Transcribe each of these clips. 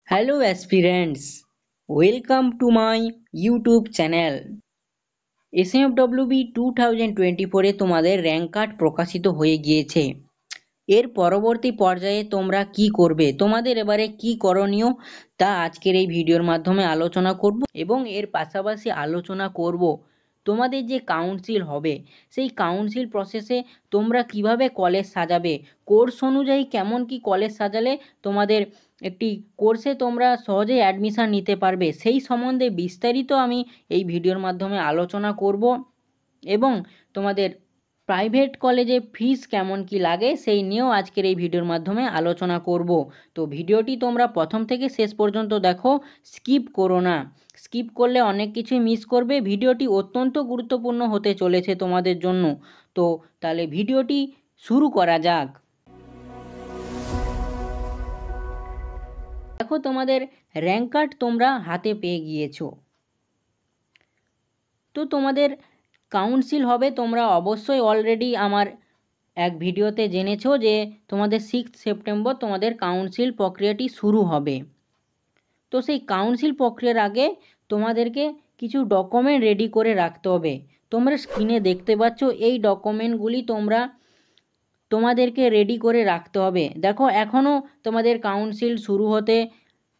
Hello aspirants, welcome to my YouTube channel। SMFWB 2024 তোমাদের rank card প্রকাশিত হয়ে গিয়েছে। এর পরবর্তী পর্যায়ে তোমরা কি করবে, তোমাদের এবারে কি করণীয় তা আজকের এই ভিডিওর মাধ্যমে আলোচনা করব এবং এর পাশাপাশি আলোচনা করব তোমাদের যে কাউন্সিল হবে সেই কাউন্সিল প্রসেসে তোমরা কিভাবে কলেজ সাজাবে, কোর্স অনুযায়ী কেমন কি কলেজ সাজালে তোমাদের একটি কোর্সে তোমরা সহজেই অ্যাডমিশন নিতে পারবে সেই সম্বন্ধে বিস্তারিত আমি এই ভিডিওর মাধ্যমে আলোচনা করব এবং তোমাদের প্রাইভেট কলেজে ফিস কেমন কি লাগে সেই নিয়েও আজকের এই ভিডিওর মাধ্যমে আলোচনা করব। তো ভিডিওটি তোমরা প্রথম থেকে শেষ পর্যন্ত দেখো, স্কিপ করো না। স্কিপ করলে অনেক কিছুই মিস করবে। ভিডিওটি অত্যন্ত গুরুত্বপূর্ণ হতে চলেছে তোমাদের জন্য। তো তাহলে ভিডিওটি শুরু করা যাক। দেখো, তোমাদের র্যাঙ্ক কার্ড তোমরা হাতে পেয়ে গিয়েছো। তো তোমাদের কাউন্সিল হবে, তোমরা অবশ্যই অলরেডি আমার এক ভিডিওতে জেনেছো যে তোমাদের 6 সেপ্টেম্বর তোমাদের কাউন্সিল প্রক্রিয়াটি শুরু হবে। তো সেই কাউন্সিল প্রক্রিয়ার আগে তোমাদেরকে কিছু ডকুমেন্ট রেডি করে রাখতে হবে। তোমরা স্ক্রিনে দেখতে পাচ্ছ এই ডকুমেন্টগুলি তোমাদেরকে রেডি করে রাখতে হবে। দেখো, এখনও তোমাদের কাউন্সিল শুরু হতে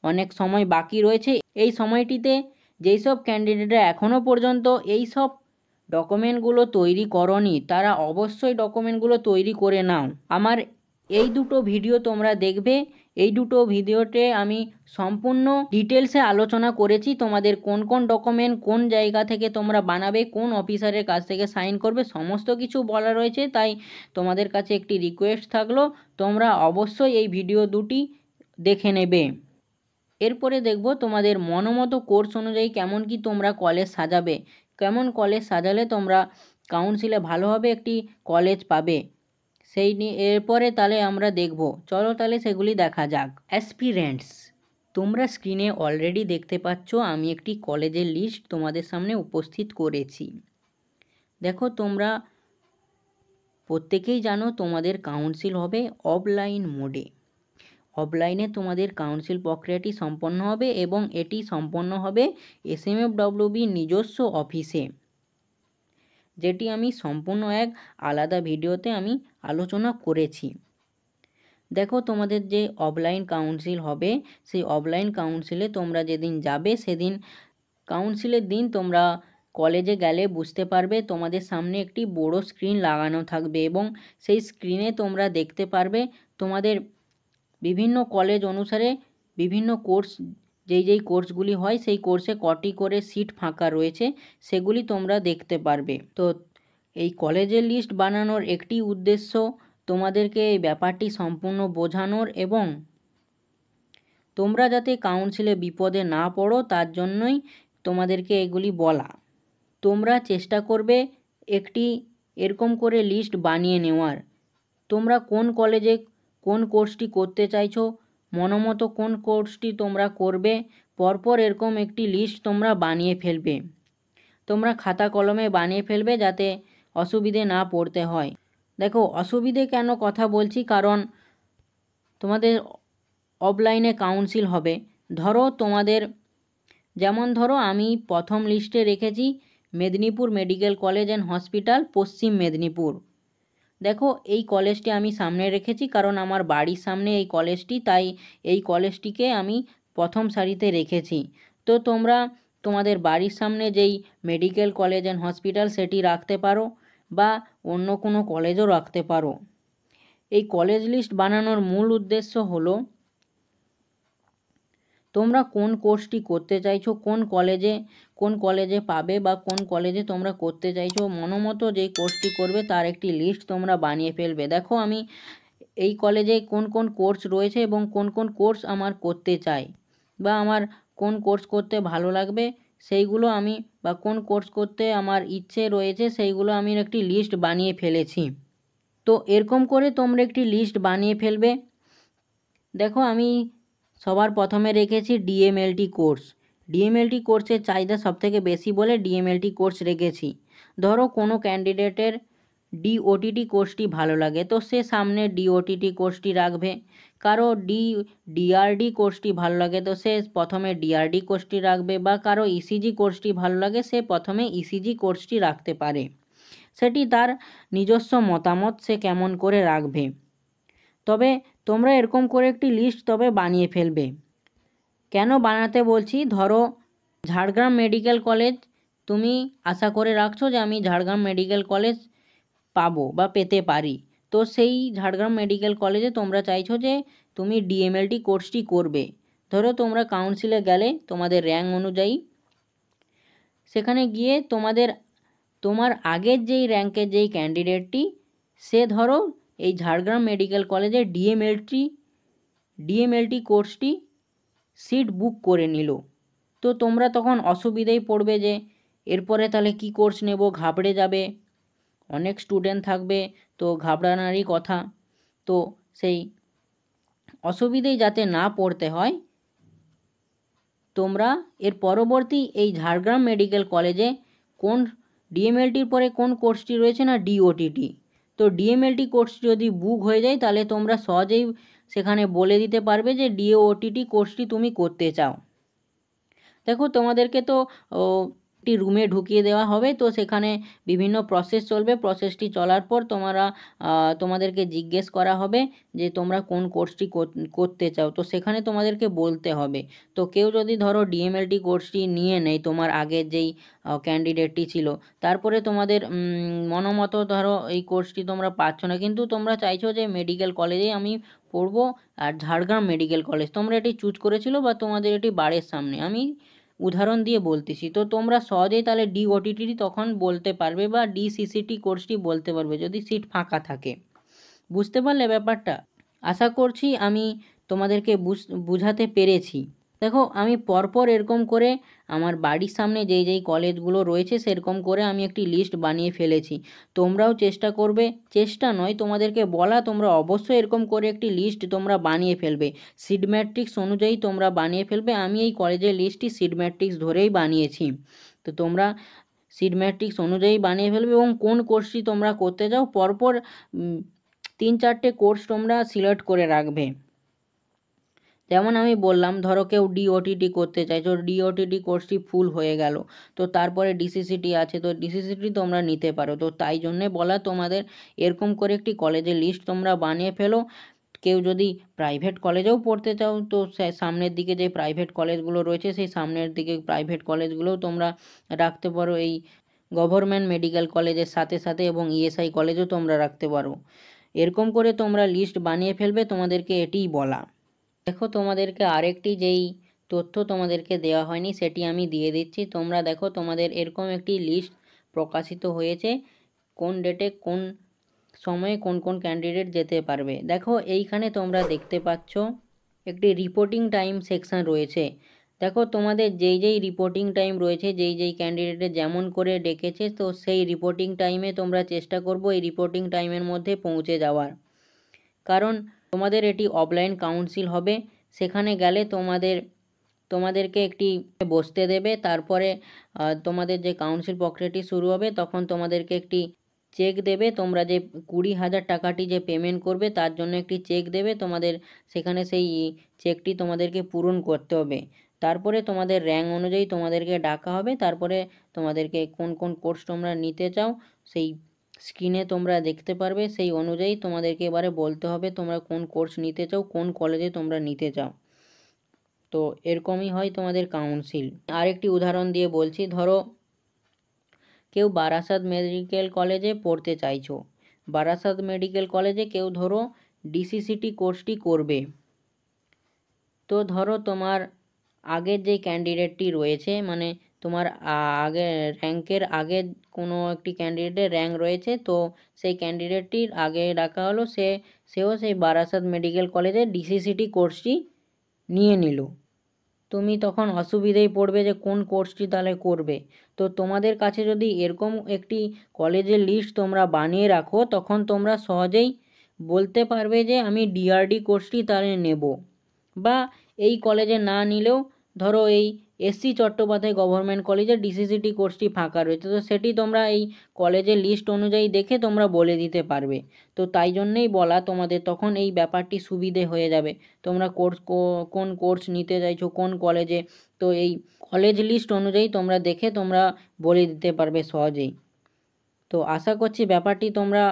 অনেক সময় বাকি রয়েছে। এই সময়টিতে যেই সব ক্যান্ডিডেটরা এখনও পর্যন্ত এই সব ডকুমেন্টগুলো তৈরি করনি তারা অবশ্যই ডকুমেন্টগুলো তৈরি করে নাও। আমার এই দুটো ভিডিও তোমরা দেখবে, এই দুটো ভিডিওতে আমি সম্পূর্ণ ডিটেলসে আলোচনা করেছি তোমাদের কোন কোন ডকুমেন্ট কোন জায়গা থেকে তোমরা বানাবে, কোন অফিসারের কাছ থেকে সাইন করবে, সমস্ত কিছু বলা রয়েছে। তাই তোমাদের কাছে একটি রিকোয়েস্ট থাকলো, তোমরা অবশ্যই এই ভিডিও দুটি দেখে নেবে। এরপরে দেখব তোমাদের মনোমতো কোর্স অনুযায়ী কেমন কি তোমরা কলেজ সাজাবে, কেমন কলেজ সাজালে তোমরা কাউন্সিলে ভালোভাবে একটি কলেজ পাবে সেই নিয়ে এরপরে তাহলে আমরা দেখব। চলো তাহলে সেগুলি দেখা যাক। অ্যাসপিরেন্টস, তোমরা স্ক্রিনে অলরেডি দেখতে পাচ্ছ আমি একটি কলেজের লিস্ট তোমাদের সামনে উপস্থিত করেছি। দেখো, তোমরা প্রত্যেকেই জানো তোমাদের কাউন্সিল হবে অফলাইন মোডে। অফলাইনে তোমাদের কাউন্সিল প্রক্রিয়াটি সম্পন্ন হবে এবং এটি সম্পন্ন হবে SMFWB নিজস্ব অফিসে, যেটি আমি সম্পূর্ণ এক আলাদা ভিডিওতে আমি আলোচনা করেছি। দেখো, তোমাদের যে অফলাইন কাউন্সিল হবে সেই অফলাইন কাউন্সিলে তোমরা যেদিন যাবে সেদিন কাউন্সিলের দিন তোমরা কলেজে গেলে বুঝতে পারবে তোমাদের সামনে একটি বড় স্ক্রিন লাগানো থাকবে এবং সেই স্ক্রিনে তোমরা দেখতে পারবে তোমাদের বিভিন্ন কলেজ অনুসারে বিভিন্ন কোর্স, যেই কোর্সগুলি হয় সেই কোর্সে কটি করে সিট ফাঁকা রয়েছে সেগুলি তোমরা দেখতে পারবে। তো এই কলেজের লিস্ট বানানোর একটি উদ্দেশ্য তোমাদেরকে এই ব্যাপারটি সম্পূর্ণ বোঝানোর এবং তোমরা যাতে কাউন্সিলে বিপদে না পড়ো তার জন্যই তোমাদেরকে এগুলি বলা। তোমরা চেষ্টা করবে একটি এরকম করে লিস্ট বানিয়ে নেওয়ার। তোমরা কোন কলেজে কোন কোর্সটি করতে চাইছো, মনোমতো কোন কোর্সটি তোমরা করবে, পরপর এরকম একটি লিস্ট তোমরা বানিয়ে ফেলবে। তোমরা খাতা কলমে বানিয়ে ফেলবে যাতে অসুবিধে না পড়তে হয়। দেখো, অসুবিধে কেন কথা বলছি, কারণ তোমাদের অফলাইনে কাউন্সিল হবে। ধরো তোমাদের ধরো আমি প্রথম লিস্টে রেখেছি Medinipur medical college and hospital, পশ্চিম মেদিনীপুর। দেখো, এই কলেজটি আমি সামনে রেখেছি কারণ আমার বাড়ির সামনে এই কলেজটি, তাই এই কলেজটিকে আমি প্রথম সারিতে রেখেছি। তো তোমরা তোমাদের বাড়ির সামনে যেই মেডিকেল কলেজ অ্যান্ড হসপিটাল সেটি রাখতে পারো বা অন্য কোনো কলেজও রাখতে পারো। এই কলেজ লিস্ট বানানোর মূল উদ্দেশ্য হলো তোমরা কোন কোর্সটি করতে চাইছো, কোন কলেজে পাবে বা কোন কলেজে তোমরা করতে চাইছো, মনোমতো যেই কোর্সটি করবে তার একটি লিস্ট তোমরা বানিয়ে ফেলবে। দেখো, আমি এই কলেজে কোন কোন কোর্স রয়েছে এবং কোন কোন কোর্স আমার করতে চাই বা আমার কোন কোর্স করতে ভালো লাগবে সেইগুলো আমি বা কোন কোর্স করতে আমার ইচ্ছে রয়েছে সেইগুলো আমি একটি লিস্ট বানিয়ে ফেলেছি। তো এরকম করে তোমরা একটি লিস্ট বানিয়ে ফেলবে। দেখো, আমি সবার প্রথমে রেখেছি DMLT কোর্স। DMLT কোর্সের চাহিদা সবথেকে বেশি বলে DMLT কোর্স রেখেছি। ধরো কোনো ক্যান্ডিডেটের ডিওটিটি কোর্সটি ভালো লাগে, তো সে সামনে ডিওটিটি কোর্সটি রাখবে। কারো ডিআরডি কোর্সটি ভালো লাগে, তো সে প্রথমে ডিআরডি কোর্সটি রাখবে, বা কারো ইসিজি কোর্সটি ভালো লাগে, সে প্রথমে ইসিজি কোর্সটি রাখতে পারে। সেটি তার নিজস্ব মতামত, সে কেমন করে রাখবে। তবে তোমরা এরকম করে একটি লিস্ট তবে বানিয়ে ফেলবে। কেন বানাতে বলছি, ধরো ঝাড়গ্রাম মেডিকেল কলেজ তুমি আশা করে রাখছো যে আমি ঝাড়গ্রাম মেডিকেল কলেজ পাবো বা পেতে পারি, তো সেই ঝাড়গ্রাম মেডিকেল কলেজে তোমরা চাইছো যে তুমি ডিএমএলটি কোর্সটি করবে। ধরো তোমরা কাউন্সিলে গেলে তোমাদের র্যাঙ্ক অনুযায়ী, সেখানে গিয়ে তোমার আগের যেই র্যাঙ্কের যেই ক্যান্ডিডেটটি, সে ধরো এই ঝাড়গ্রাম মেডিকেল কলেজে ডিএমএলটি কোর্সটি সিট বুক করে নিল। তো তোমরা তখন অসুবিধায় পড়বে যে এরপরে তাহলে কি কোর্স নেব, ঘাবড়ে যাবে, অনেক স্টুডেন্ট থাকবে, তো ঘাবড়ানোরই কথা। তো সেই অসুবিধায় যাতে না পড়তে হয়, তোমরা এর পরবর্তী এই ঝাড়গ্রাম মেডিকেল কলেজে কোন ডিএমএলটির পরে কোন কোর্সটি রয়েছে না, ডিওটিটি। তো ডিএমএলটি কোর্সটি যদি বুক হয়ে যায় তাহলে তোমরা সহজেই সেখানে বলে দিতে পারবে যে ডিওটিটি কোর্সটি তুমি করতে চাও। দেখো তোমাদেরকে তো একটি রুমে ঢুকিয়ে দেওয়া হবে, তো সেখানে বিভিন্ন প্রসেস চলবে। প্রসেসটি চলার পর তোমাদেরকে জিজ্ঞেস করা হবে যে তোমরা কোন কোর্সটি করতে চাও, তো সেখানে তোমাদেরকে বলতে হবে। তো কেউ যদি ধরো ডিএমএলটি কোর্সটি নিয়ে নেয়, তোমার আগের যেই ক্যান্ডিডেটটি ছিল, তারপরে তোমাদের মনোমতো ধরো এই কোর্সটি তোমরা পাচ্ছ না, কিন্তু তোমরা চাইছো যে মেডিকেল কলেজেই আমি পড়বো, আর ঝাড়গ্রাম মেডিকেল কলেজ তোমরা এটি চুজ করেছিলো, বা তোমাদের এটি বাড়ির সামনে, আমি উদাহরণ দিয়ে বলতেছি। তো তোমরা সহজেই তাহলে ডিওটিটি তখন বলতে পারবে, বা ডিসিসিটি কোর্সটি বলতে পারবে যদি সিট ফাঁকা থাকে। বুঝতে পারলে ব্যাপারটা? আশা করছি আমি তোমাদেরকে বুঝাতে পেরেছি। দেখো আমি পরপর এরকম করে আমার বাড়ির সামনে যেই যেই কলেজগুলো রয়েছে সেরকম করে আমি একটি লিস্ট বানিয়ে ফেলেছি। তোমরাও চেষ্টা করবে, চেষ্টা নয় তোমাদেরকে বলা, তোমরা অবশ্যই এরকম করে একটি লিস্ট তোমরা বানিয়ে ফেলবে, সিট ম্যাট্রিক্স অনুযায়ী তোমরা বানিয়ে ফেলবে। আমি এই কলেজের লিস্টটি সিট ম্যাট্রিক্স ধরেই বানিয়েছি, তো তোমরা সিট ম্যাট্রিক্স অনুযায়ী বানিয়ে ফেলবে। এবং কোন কোর্সটি তোমরা করতে চাও পরপর 3-4টে কোর্স তোমরা সিলেক্ট করে রাখবে। যেমন আমি বললাম, ধরো কেউ ডিওটিটি করতে চাইছো, ডিওটিটি কোর্সটি ফুল হয়ে গেল, তো তারপরে ডিসিসিটি আছে, তো ডিসিসিটি তোমরা নিতে পারো। তো তাই জন্যে বলা তোমাদের এরকম করে একটি কলেজের লিস্ট তোমরা বানিয়ে ফেলো। কেউ যদি প্রাইভেট কলেজেও পড়তে চাও, তো সামনের দিকে যে প্রাইভেট কলেজগুলো রয়েছে সেই সামনের দিকে প্রাইভেট কলেজগুলোও তোমরা রাখতে পারো, এই গভর্নমেন্ট মেডিকেল কলেজের সাথে সাথে, এবং ইএসআই কলেজও তোমরা রাখতে পারো। এরকম করে তোমরা লিস্ট বানিয়ে ফেলবে, তোমাদেরকে এটিই বলা। দেখো তোমাদেরকে আরেকটি যেই তথ্য তোমাদেরকে দেওয়া হয়নি সেটি আমি দিয়ে দিচ্ছি। তোমরা দেখো তোমাদের এরকম একটি লিস্ট প্রকাশিত হয়েছে, কোন ডেটে কোন সময়ে কোন কোন ক্যান্ডিডেট যেতে পারবে। দেখো এইখানে তোমরা দেখতে পাচ্ছ একটি রিপোর্টিং টাইম সেকশন রয়েছে। দেখো তোমাদের যেই যেই রিপোর্টিং টাইম রয়েছে, যেই যেই ক্যান্ডিডেটে যেমন করে ডেকেছে, তো সেই রিপোর্টিং টাইমে তোমরা চেষ্টা করবো এই রিপোর্টিং টাইমের মধ্যে পৌঁছে যাওয়ার। কারণ তোমাদের এটি অফলাইন কাউন্সিল হবে, সেখানে গেলে তোমাদেরকে একটি বসতে দেবে, তারপরে তোমাদের যে কাউন্সিল প্রক্রিয়াটি শুরু হবে তখন তোমাদেরকে একটি চেক দেবে। তোমরা যে 20,000 টাকাটি যে পেমেন্ট করবে তার জন্য একটি চেক দেবে তোমাদের, সেখানে সেই চেকটি তোমাদেরকে পূরণ করতে হবে। তারপরে তোমাদের র্যাঙ্ক অনুযায়ী তোমাদেরকে ডাকা হবে, তারপরে তোমাদেরকে কোন কোন কোর্স তোমরা নিতে চাও সেই স্ক্রিনে তোমরা দেখতে পারবে, সেই অনুযায়ী তোমাদেরকে এবারে বলতে হবে তোমরা কোন কোর্স নিতে চাও, কোন কলেজে তোমরা নিতে চাও। তো এরকমই হয় তোমাদের কাউন্সিল। আরেকটি উদাহরণ দিয়ে বলছি, ধরো কেউ বারাসাত মেডিকেল কলেজে পড়তে চাইছো, বারাসাত মেডিকেল কলেজে কেউ ধরো ডিসিসিটি কোর্সটি করবে। তো ধরো তোমার আগের যে ক্যান্ডিডেটটি রয়েছে, মানে তোমার আগে র্যাঙ্কের আগে কোনো একটি ক্যান্ডিডেটের র্যাঙ্ক রয়েছে, তো সেই ক্যান্ডিডেটটির আগে ডাকা হলো, সেও সেই বারাসাত মেডিকেল কলেজে ডিসিসিটি কোর্সটি নিয়ে নিল। তুমি তখন অসুবিধায় পড়বে যে কোন কোর্সটি তাহলে করবে। তো তোমাদের কাছে যদি এরকম একটি কলেজের লিস্ট তোমরা বানিয়ে রাখো, তখন তোমরা সহজেই বলতে পারবে যে আমি ডিআরডি কোর্সটি তাহলে নেব, বা এই কলেজে না নিলেও ধরো এই এসসি চট্টোপাধ্যায় গভর্নমেন্ট কলেজের ডিসিসিটি কোর্সটি ফাঁকা রয়েছে, তো সেটি তোমরা এই কলেজের লিস্ট অনুযায়ী দেখে তোমরা বলে দিতে পারবে। তো তাই জন্যেই বলা তোমাদের, তখন এই ব্যাপারটি সুবিধে হয়ে যাবে। তোমরা কোন কোর্স নিতে চাইছো কোন কলেজে, তো এই কলেজ লিস্ট অনুযায়ী তোমরা দেখে তোমরা বলে দিতে পারবে সহজেই। তো আশা করছি ব্যাপারটি তোমরা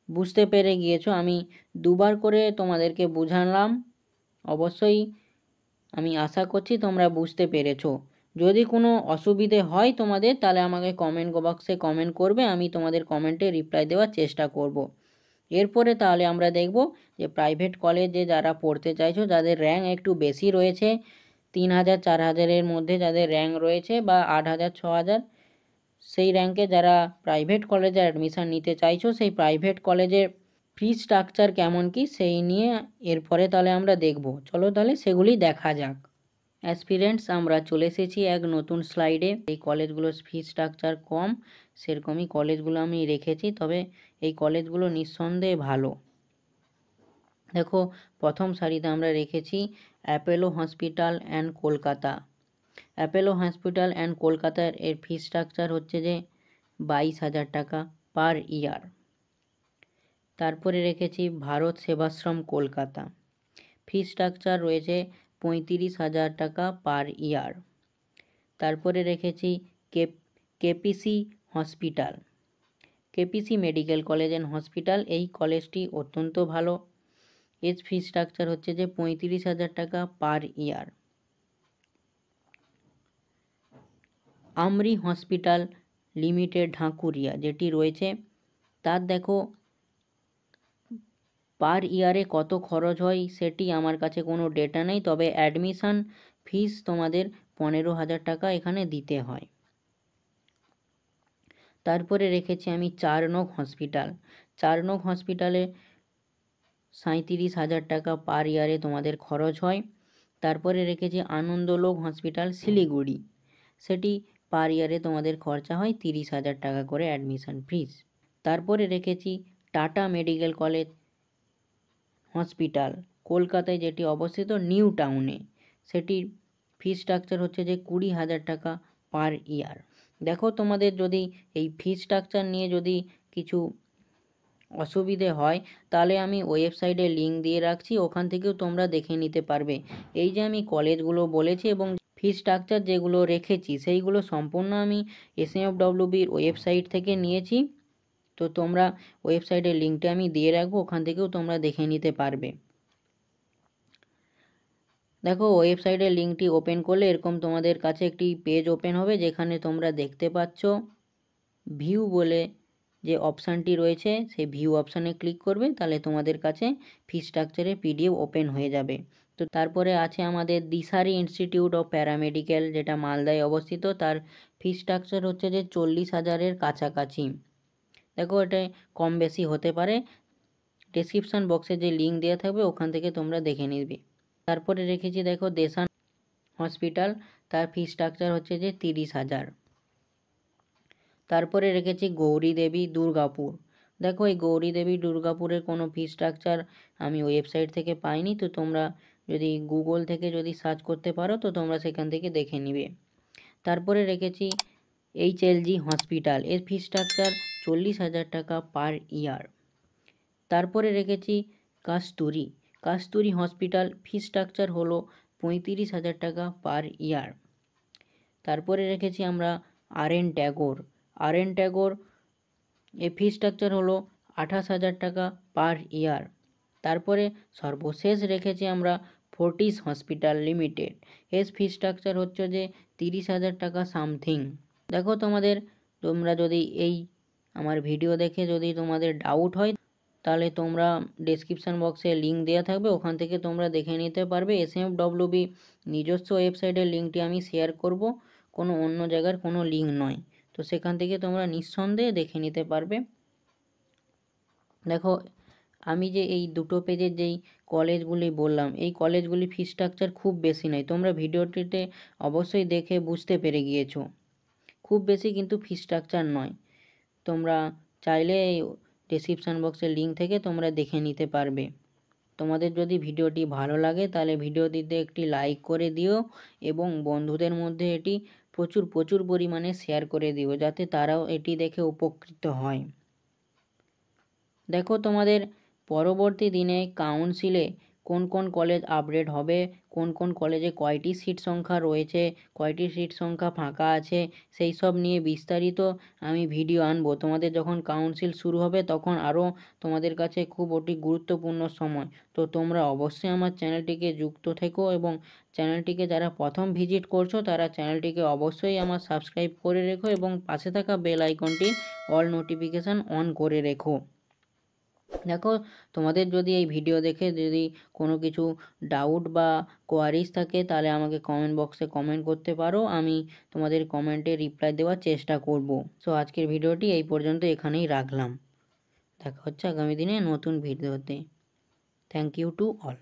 বুঝতে পেরে গিয়েছো। আমি দুবার করে তোমাদেরকে বুঝালাম, অবশ্যই আমি আশা করছি তোমরা বুঝতে পেরেছো। যদি কোনো অসুবিধে হয় তোমাদের, তাহলে আমাকে কমেন্ট বক্সে কমেন্ট করবে, আমি তোমাদের কমেন্টে রিপ্লাই দেওয়ার চেষ্টা করব। এরপরে তাহলে আমরা দেখব যে প্রাইভেট কলেজে যারা পড়তে চাইছো, যাদের র্যাঙ্ক একটু বেশি রয়েছে, 3000 4000-এর মধ্যে যাদের র্যাঙ্ক রয়েছে বা 8000 6000, সেই র্যাঙ্কে যারা প্রাইভেট কলেজে অ্যাডমিশান নিতে চাইছো, সেই প্রাইভেট কলেজের ফি স্ট্রাকচার কেমন কি সেই নিয়ে এরপরে তাহলে আমরা দেখব। চলো তাহলে সেগুলি দেখা যাক। অ্যাসপিরেন্টস, আমরা চলে এসেছি এক নতুন স্লাইডে। এই কলেজগুলোর ফি স্ট্রাকচার কম, সেরকমই কলেজগুলো আমি রেখেছি, তবে এই কলেজগুলো নিঃসন্দেহে ভালো। দেখো, প্রথম সারিতে আমরা রেখেছি Apollo hospital and Kolkata. Apollo hospital and কলকাতার এর ফি স্ট্রাকচার হচ্ছে যে 22,000 টাকা পার ইয়ার। তারপরে রেখেছি ভারত সেবাশ্রম কলকাতা, ফি স্ট্রাকচার রয়েছে 35,000 টাকা পার ইয়ার। তারপরে রেখেছি KPC hospital, KPC medical college and hospital. এই কলেজটি অত্যন্ত ভালো, এর ফি স্ট্রাকচার হচ্ছে যে 35,000 টাকা পার ইয়ার। আমরি হসপিটাল লিমিটেড ঢাকুরিয়া যেটি রয়েছে, তার দেখো পার ইয়ারে কত খরচ হয় সেটি আমার কাছে কোনো ডেটা নেই, তবে অ্যাডমিশান ফিস তোমাদের 15,000 টাকা এখানে দিতে হয়। তারপরে রেখেছি আমি 4 নং হসপিটাল। 4 নং হসপিটালে 37,000 টাকা পার ইয়ারে তোমাদের খরচ হয়। তারপরে রেখেছি আনন্দলোক হসপিটাল শিলিগুড়ি, সেটি পার ইয়ারে তোমাদের খরচা হয় 30,000 টাকা করে অ্যাডমিশান ফিস। তারপরে রেখেছি টাটা মেডিকেল কলেজ হসপিটাল কলকাতায়, যেটি অবস্থিত নিউ টাউনে, সেটির ফি স্ট্রাকচার হচ্ছে যে 20,000 টাকা পার ইয়ার। দেখো, তোমাদের যদি এই ফি স্ট্রাকচার নিয়ে যদি কিছু অসুবিধে হয়, তাহলে আমি ওয়েবসাইটে লিঙ্ক দিয়ে রাখছি, ওখান থেকেও তোমরা দেখে নিতে পারবে। এই যে আমি কলেজগুলো বলেছি এবং ফি স্ট্রাকচার যেগুলো রেখেছি, সেইগুলো সম্পূর্ণ আমি এসএমএফডব্লিউবির ওয়েবসাইট থেকে নিয়েছি। তো তোমরা ওয়েবসাইটের লিঙ্কটা আমি দিয়ে রাখবো, ওখান থেকেও তোমরা দেখে নিতে পারবে। দেখো, ওয়েবসাইটের লিঙ্কটি ওপেন করলে এরকম তোমাদের কাছে একটি পেজ ওপেন হবে, যেখানে তোমরা দেখতে পাচ্ছ ভিউ বলে যে অপশানটি রয়েছে, সেই ভিউ অপশানে ক্লিক করবে, তাহলে তোমাদের কাছে ফি স্ট্রাকচারের পিডিএফ ওপেন হয়ে যাবে। তো তারপরে আছে আমাদের দিশারি ইনস্টিটিউট অফ প্যারামেডিক্যাল, যেটা মালদায় অবস্থিত, তার ফি স্ট্রাকচার হচ্ছে যে 40,000-এর কাছাকাছি। দেখো, এটা কম বেশি হতে পারে, ডেসক্রিপশান বক্সে যে লিঙ্ক দেওয়া থাকবে ওখান থেকে তোমরা দেখে নিবে। তারপরে রেখেছি দেখো দেশান হসপিটাল, তার ফি স্ট্রাকচার হচ্ছে যে 30,000। তারপরে রেখেছি গৌরী দেবী দুর্গাপুর। দেখো, এই গৌরী দেবী দুর্গাপুরের কোনো ফি স্ট্রাকচার আমি ওয়েবসাইট থেকে পাইনি, তো তোমরা যদি গুগল থেকে যদি সার্চ করতে পারো তো তোমরা সেখান থেকে দেখে নিবে। তারপরে রেখেছি HLG হসপিটাল, এর ফি স্ট্রাকচার 40,000 টাকা পার ইয়ার। তারপরে রেখেছি কাস্তুরি হসপিটাল, ফি স্ট্রাকচার হলো 35,000 টাকা পার ইয়ার। তারপরে রেখেছি আমরা RN ট্যাগোর, এর ফি স্ট্রাকচার হলো 28,000 টাকা পার ইয়ার। তারপরে সর্বশেষ রেখেছি আমরা ফোর্টিস হসপিটাল লিমিটেড, এর ফি স্ট্রাকচার হচ্ছে যে 30,000 টাকা সামথিং। দেখো, তোমরা যদি এই আমার ভিডিও দেখে যদি তোমাদের ডাউট হয়, তাহলে তোমরা ডেসক্রিপশান বক্সে লিঙ্ক দেওয়া থাকবে, ওখান থেকে তোমরা দেখে নিতে পারবে। এসএমএফডব্লিউবি নিজস্ব ওয়েবসাইটের লিঙ্কটি আমি শেয়ার করব, কোনো অন্য জায়গার কোনো লিঙ্ক নয়, তো সেখান থেকে তোমরা নিঃসন্দেহে দেখে নিতে পারবে। দেখো, আমি যে এই দুটো পেজের যেই কলেজগুলি বললাম, এই কলেজগুলি ফি স্ট্রাকচার খুব বেশি নয়, তোমরা ভিডিওটিতে অবশ্যই দেখে বুঝতে পেরে গিয়েছো, খুব বেশি কিন্তু ফি স্ট্রাকচার নয়। তোমরা চাইলে এই ডেসক্রিপশান বক্সের লিঙ্ক থেকে তোমরা দেখে নিতে পারবে। তো তোমাদের যদি ভিডিওটি ভালো লাগে তাহলে ভিডিওটিতে একটি লাইক করে দিও এবং বন্ধুদের মধ্যে এটি প্রচুর পরিমাণে শেয়ার করে দিও, যাতে তারাও এটি দেখে উপকৃত হয়। দেখো তোমাদের পরবর্তী দিনে কাউন্সিলে কোন কোন কলেজ আপডেট হবে, কোন কোন কলেজে কয়টি সিট সংখ্যা রয়েছে, কয়টি সিট সংখ্যা ফাঁকা আছে, সেই সব নিয়ে বিস্তারিত আমি ভিডিও আনবো। তোমাদের যখন কাউন্সিল শুরু হবে তখন আরও তোমাদের কাছে খুব অতি গুরুত্বপূর্ণ সময়। তো তোমরা অবশ্যই আমার চ্যানেলটিকে যুক্ত থেকো এবং চ্যানেলটিকে যারা প্রথম ভিজিট করছো তারা চ্যানেলটিকে অবশ্যই আমার সাবস্ক্রাইব করে রেখো এবং পাশে থাকা বেল আইকনটি অল নোটিফিকেশান অন করে রেখো। দেখো তোমাদের যদি এই ভিডিও দেখে যদি কোনো কিছু ডাউট বা কোয়ারিজ থাকে তাহলে আমাকে কমেন্ট বক্সে কমেন্ট করতে পারো, আমি তোমাদের কমেন্টে রিপ্লাই দেওয়ার চেষ্টা করব। সো আজকের ভিডিওটি এই পর্যন্ত এখানেই রাখলাম। দেখা হচ্ছে আগামী দিনে নতুন ভিডিওতে। Thank you to all.